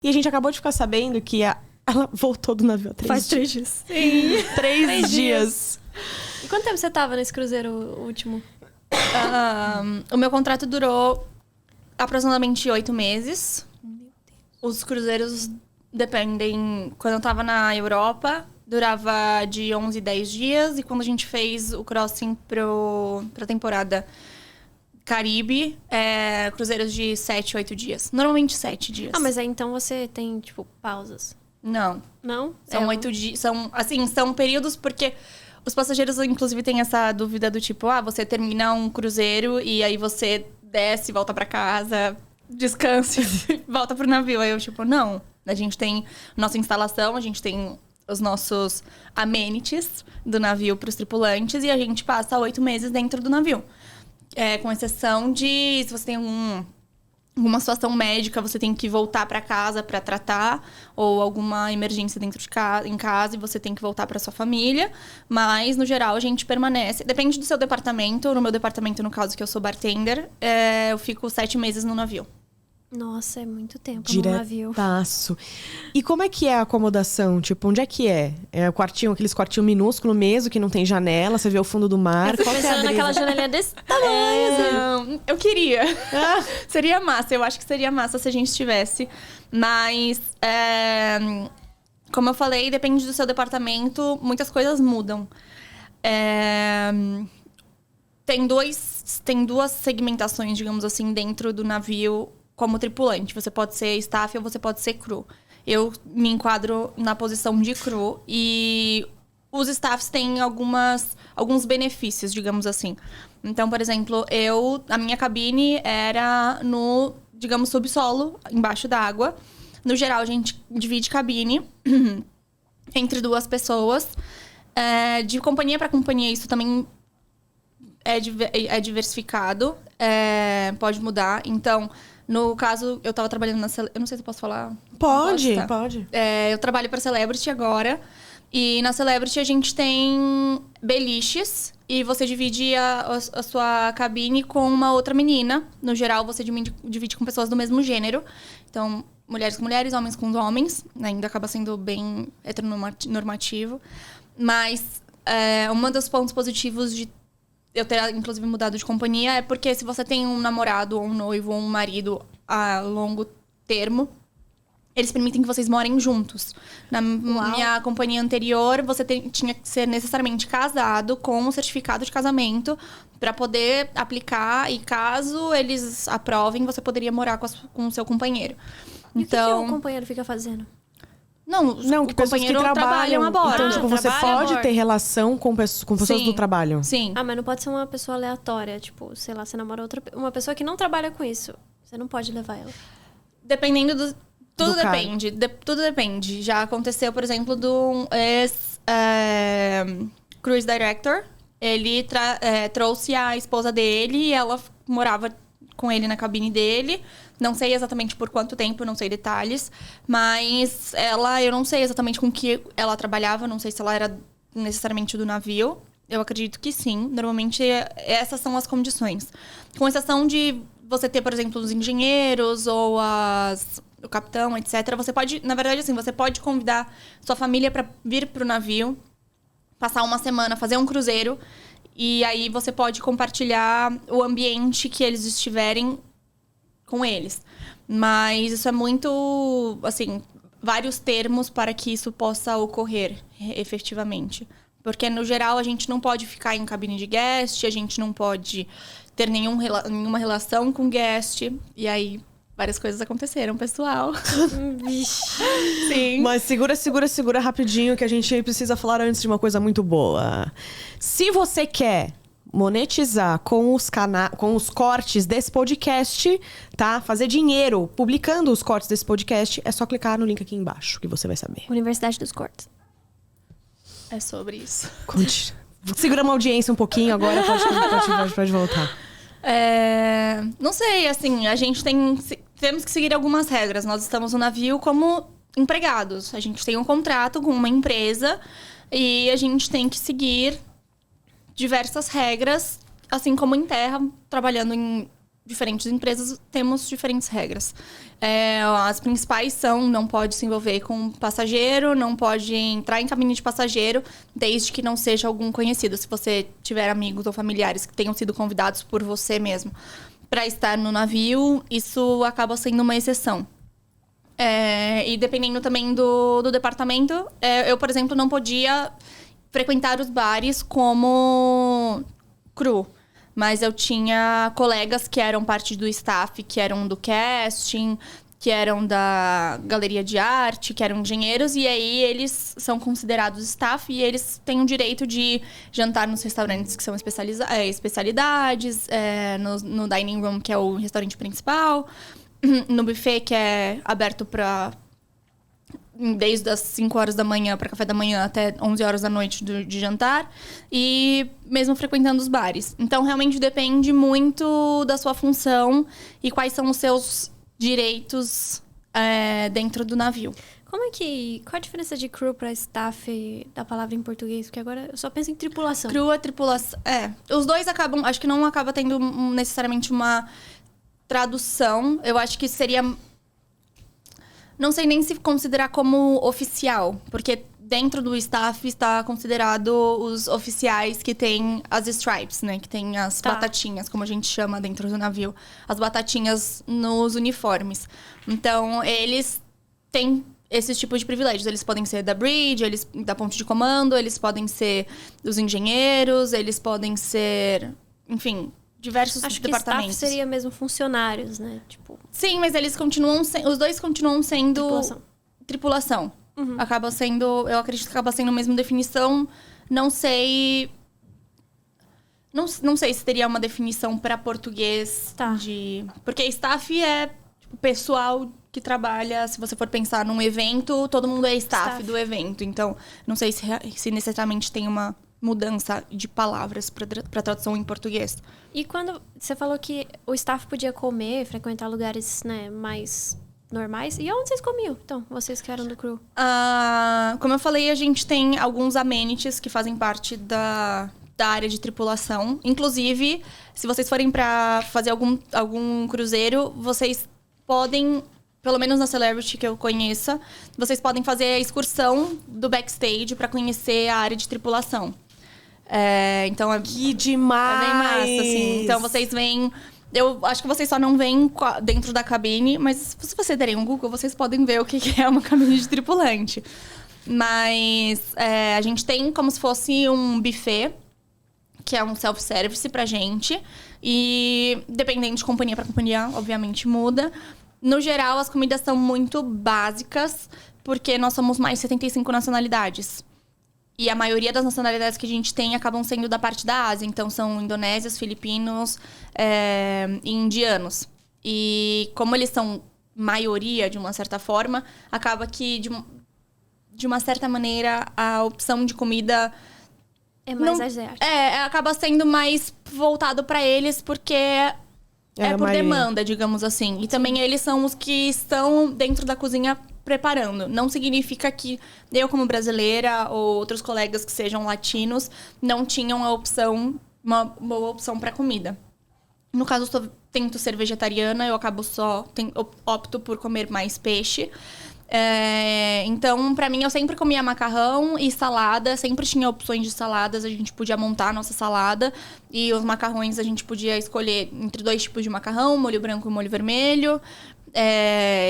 E a gente acabou de ficar sabendo que ela voltou do navio há 3 dias. Faz 3 dias. Sim. 3 dias. E quanto tempo você tava nesse cruzeiro último? O meu contrato durou aproximadamente 8 meses. Os cruzeiros dependem... Quando eu tava na Europa, durava de 11 a 10 dias. E quando a gente fez o crossing pra temporada Caribe, cruzeiros de 7, 8 dias. Normalmente 7 dias. Mas aí então você tem, tipo, pausas. Não. Não? São 8 dias. São períodos porque os passageiros, inclusive, têm essa dúvida do tipo, você termina um cruzeiro e aí você desce, volta pra casa, descansa e volta pro navio. Aí eu, tipo, não. A gente tem nossa instalação, a gente tem os nossos amenities do navio pros tripulantes e a gente passa 8 meses dentro do navio. Com exceção de se você tem alguma situação médica, você tem que voltar para casa para tratar, ou alguma emergência dentro de casa, em casa, e você tem que voltar para sua família. Mas, no geral, a gente permanece. Depende do seu departamento. No meu departamento, no caso, que eu sou bartender, eu fico 7 meses no navio. Nossa, é muito tempo no navio. Diretaço. E como é que é a acomodação? Tipo, onde é que é? É o quartinho, aqueles quartinhos minúsculos mesmo, que não tem janela, você vê o fundo do mar. Eu tô pensando naquela janelinha desse tamanho. Eu queria. Seria massa, eu acho que seria massa se a gente tivesse. Mas, como eu falei, depende do seu departamento, muitas coisas mudam. Tem duas segmentações, digamos assim, dentro do navio como tripulante. Você pode ser staff ou você pode ser crew. Eu me enquadro na posição de crew e os staffs têm alguns benefícios, digamos assim. Então, por exemplo, a minha cabine era no, digamos, subsolo, embaixo d'água. No geral, a gente divide cabine entre 2 pessoas. De companhia para companhia, isso também é diversificado. Pode mudar. Então, no caso, eu tava trabalhando na... Eu não sei se eu posso falar. Pode. Eu trabalho para Celebrity agora. E na Celebrity a gente tem beliches. E você divide a sua cabine com uma outra menina. No geral, você divide com pessoas do mesmo gênero. Então, mulheres com mulheres, homens com homens. Ainda acaba sendo bem heteronormativo. Mas um dos pontos positivos de eu ter, inclusive, mudado de companhia é porque se você tem um namorado, ou um noivo, ou um marido a longo termo, eles permitem que vocês morem juntos. Na minha companhia anterior, você tinha que ser necessariamente casado com um certificado de casamento para poder aplicar. E caso eles aprovem, você poderia morar com o seu companheiro. E então, o que o companheiro fica fazendo? Não, que pessoas que trabalham a bordo. Então, tipo, você pode ter relação com pessoas do trabalho. Sim. Mas não pode ser uma pessoa aleatória. Tipo, sei lá, você namora uma pessoa que não trabalha com isso. Você não pode levar ela. Dependendo do... Tudo depende. Tudo depende. Já aconteceu, por exemplo, do ex-cruise director. Ele trouxe a esposa dele e ela morava com ele na cabine dele. Não sei exatamente por quanto tempo, não sei detalhes. Mas eu não sei exatamente com que ela trabalhava. Não sei se ela era necessariamente do navio. Eu acredito que sim. Normalmente, essas são as condições. Com exceção de você ter, por exemplo, os engenheiros ou o capitão, etc. Você pode, na verdade, assim, você pode convidar sua família para vir pro navio, passar uma semana, fazer um cruzeiro. E aí você pode compartilhar o ambiente que eles estiverem com eles. Mas isso é muito, assim, vários termos para que isso possa ocorrer efetivamente. Porque, no geral, a gente não pode ficar em cabine de guest, a gente não pode ter nenhuma relação com guest. E aí, várias coisas aconteceram, pessoal. Sim. Mas segura rapidinho, que a gente precisa falar antes de uma coisa muito boa. Se você quer monetizar com os cortes desse podcast, tá? Fazer dinheiro publicando os cortes desse podcast, é só clicar no link aqui embaixo, que você vai saber. Universidade dos Cortes. É sobre isso. Segura uma audiência um pouquinho agora, pode voltar. Não sei, assim, a gente temos que seguir algumas regras. Nós estamos no navio como empregados. A gente tem um contrato com uma empresa e a gente tem que seguir diversas regras, assim como em terra, trabalhando em diferentes empresas temos diferentes regras. As principais são: não pode se envolver com passageiro, não pode entrar em cabine de passageiro, desde que não seja algum conhecido. Se você tiver amigos ou familiares que tenham sido convidados por você mesmo para estar no navio, isso acaba sendo uma exceção. E dependendo também do departamento, eu, por exemplo, não podia frequentar os bares como crew. Mas eu tinha colegas que eram parte do staff, que eram do casting, que eram da galeria de arte, que eram engenheiros. E aí eles são considerados staff e eles têm o direito de jantar nos restaurantes que são especialidades, no dining room, que é o restaurante principal, no buffet, que é aberto para... desde as 5 horas da manhã para café da manhã até 11 horas da noite de jantar. E mesmo frequentando os bares. Então, realmente depende muito da sua função e quais são os seus direitos dentro do navio. Qual a diferença de crew para staff da palavra em português? Porque agora eu só penso em tripulação. Crew é tripulação. Os dois acabam... Acho que não acaba tendo necessariamente uma tradução. Eu acho que seria... Não sei nem se considerar como oficial, porque dentro do staff está considerado os oficiais que têm as stripes, né? Que tem as batatinhas, como a gente chama dentro do navio. As batatinhas nos uniformes. Então, eles têm esses tipos de privilégios. Eles podem ser da bridge, eles da ponte de comando, eles podem ser os engenheiros, eles podem ser... Enfim... diversos Acho departamentos. Que staff seria mesmo funcionários, né? Tipo... Sim, mas eles continuam... Os dois continuam sendo... Tripulação. Uhum. Acaba sendo... Eu acredito que acaba sendo a mesma definição. Não sei... Não sei se teria uma definição para português de... Porque staff é tipo, pessoal que trabalha... Se você for pensar num evento, todo mundo é staff do evento. Então, não sei se necessariamente tem uma... mudança de palavras para tradução em português. E quando você falou que o staff podia comer, frequentar lugares, né, mais normais, e onde vocês comiam? Então, vocês que eram do crew. Como eu falei, a gente tem alguns amenities que fazem parte da área de tripulação. Inclusive, se vocês forem para fazer algum cruzeiro, vocês podem... Pelo menos na Celebrity que eu conheça, vocês podem fazer a excursão do backstage para conhecer a área de tripulação. Então que demais! É bem massa, assim. Então vocês veem... Eu acho que vocês só não veem dentro da cabine, mas se vocês derem um Google, vocês podem ver o que é uma cabine de tripulante. Mas a gente tem como se fosse um buffet, que é um self-service pra gente. E dependendo de companhia para companhia, obviamente muda. No geral, as comidas são muito básicas, porque nós somos mais de 75 nacionalidades. E a maioria das nacionalidades que a gente tem acabam sendo da parte da Ásia. Então, são indonésios, filipinos e indianos. E como eles são maioria, de uma certa forma, acaba que, de uma certa maneira, a opção de comida... É mais asiática. Acaba sendo mais voltado para eles, porque... É por demanda, digamos assim. E também eles são os que estão dentro da cozinha preparando. Não significa que eu, como brasileira, ou outros colegas que sejam latinos, não tinham uma boa opção para comida. No caso, eu tento ser vegetariana, eu opto por comer mais peixe. Então, pra mim, eu sempre comia macarrão e salada. Sempre tinha opções de saladas. A gente podia montar a nossa salada. E os macarrões, a gente podia escolher entre 2 tipos de macarrão. Molho branco e molho vermelho.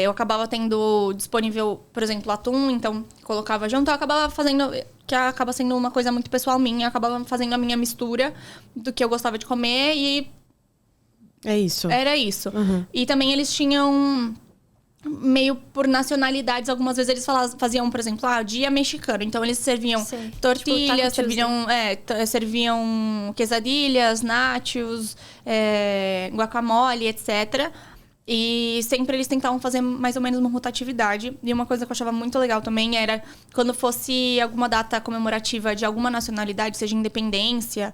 Eu acabava tendo disponível, por exemplo, atum. Então, colocava junto. Eu acabava fazendo... Que acaba sendo uma coisa muito pessoal minha. Eu acabava fazendo a minha mistura do que eu gostava de comer. E... É isso. Era isso. Uhum. E também eles tinham... meio por nacionalidades, algumas vezes eles faziam, por exemplo, dia mexicano. Então, eles serviam tortilhas, tipo, serviam quesadilhas, nachos, guacamole, etc. E sempre eles tentavam fazer mais ou menos uma rotatividade. E uma coisa que eu achava muito legal também era quando fosse alguma data comemorativa de alguma nacionalidade, seja independência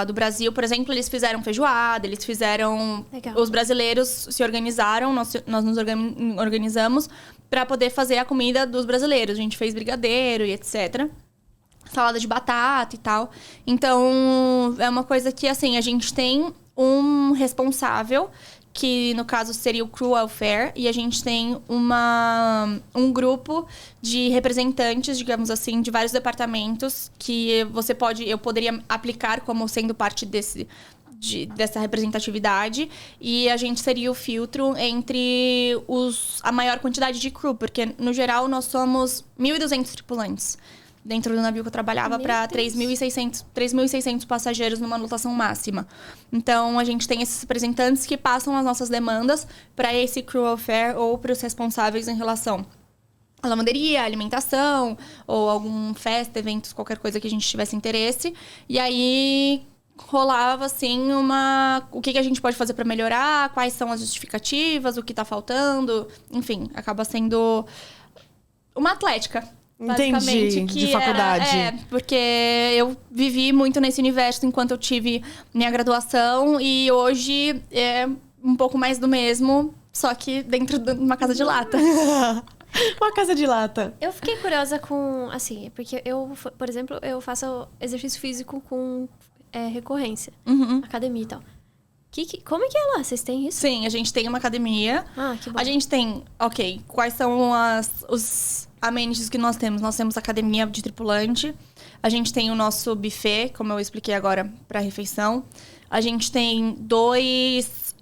do Brasil, por exemplo, eles fizeram feijoada, eles fizeram... Legal. Os brasileiros se organizaram, nós nos organizamos para poder fazer a comida dos brasileiros. A gente fez brigadeiro e etc. Salada de batata e tal. Então, é uma coisa que, assim, a gente tem um responsável, que no caso seria o Crew Welfare, e a gente tem um grupo de representantes, digamos assim, de vários departamentos que eu poderia aplicar como sendo parte dessa representatividade, e a gente seria o filtro entre a maior quantidade de crew, porque no geral nós somos 1.200 tripulantes. Dentro do navio que eu trabalhava, para 3.600 passageiros numa lotação máxima. Então, a gente tem esses representantes que passam as nossas demandas para esse crew welfare ou para os responsáveis em relação à lavanderia, alimentação, ou algum festa, eventos, qualquer coisa que a gente tivesse interesse. E aí rolava, assim, o que a gente pode fazer para melhorar, quais são as justificativas, o que está faltando. Enfim, acaba sendo uma atlética. Entendi, que de faculdade. Porque eu vivi muito nesse universo enquanto eu tive minha graduação, e hoje é um pouco mais do mesmo, só que dentro de uma casa de lata. Uma casa de lata. Eu fiquei curiosa com, assim, porque por exemplo, eu faço exercício físico com recorrência, academia e tal. Como é que é lá? Vocês têm isso? Sim, a gente tem uma academia. Ah, que bom. A gente tem, quais são os amenities que nós temos? Nós temos academia de tripulante. A gente tem o nosso buffet, como eu expliquei agora, para refeição. A gente tem 2,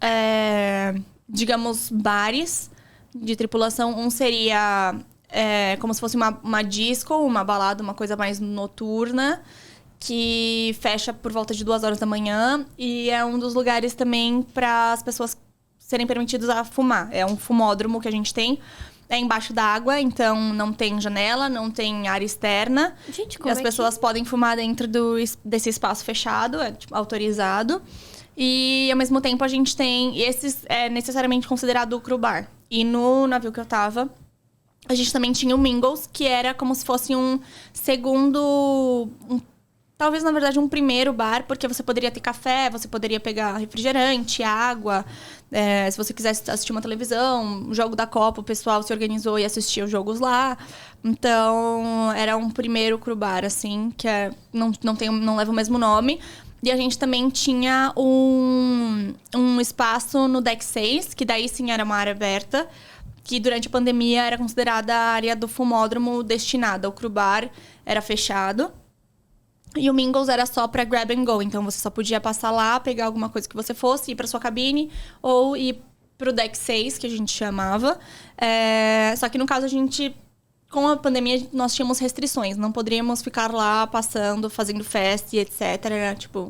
digamos, bares de tripulação. Um seria como se fosse uma disco, uma balada, uma coisa mais noturna, que fecha por volta de 2 horas da manhã. E é um dos lugares também para as pessoas serem permitidas a fumar. É um fumódromo que a gente tem. É embaixo da água, então não tem janela, não tem área externa. Gente, e as pessoas podem fumar dentro desse espaço fechado, autorizado. E, ao mesmo tempo, a gente tem... Esses é necessariamente considerado o crew bar. E no navio que eu tava, a gente também tinha o Mingles, que era como se fosse um segundo... talvez, na verdade, um primeiro bar, porque você poderia ter café, você poderia pegar refrigerante, água. Se você quisesse assistir uma televisão, o jogo da Copa, o pessoal se organizou e assistia os jogos lá. Então, era um primeiro crew bar, assim, que não leva o mesmo nome. E a gente também tinha um espaço no Deck 6, que daí sim era uma área aberta, que durante a pandemia era considerada a área do fumódromo destinada. O crew bar era fechado. E o Mingles era só pra grab and go. Então, você só podia passar lá, pegar alguma coisa que você fosse, ir pra sua cabine, ou ir pro Deck 6, que a gente chamava. Só que, no caso, com a pandemia, nós tínhamos restrições. Não poderíamos ficar lá passando, fazendo festa e etc. Era,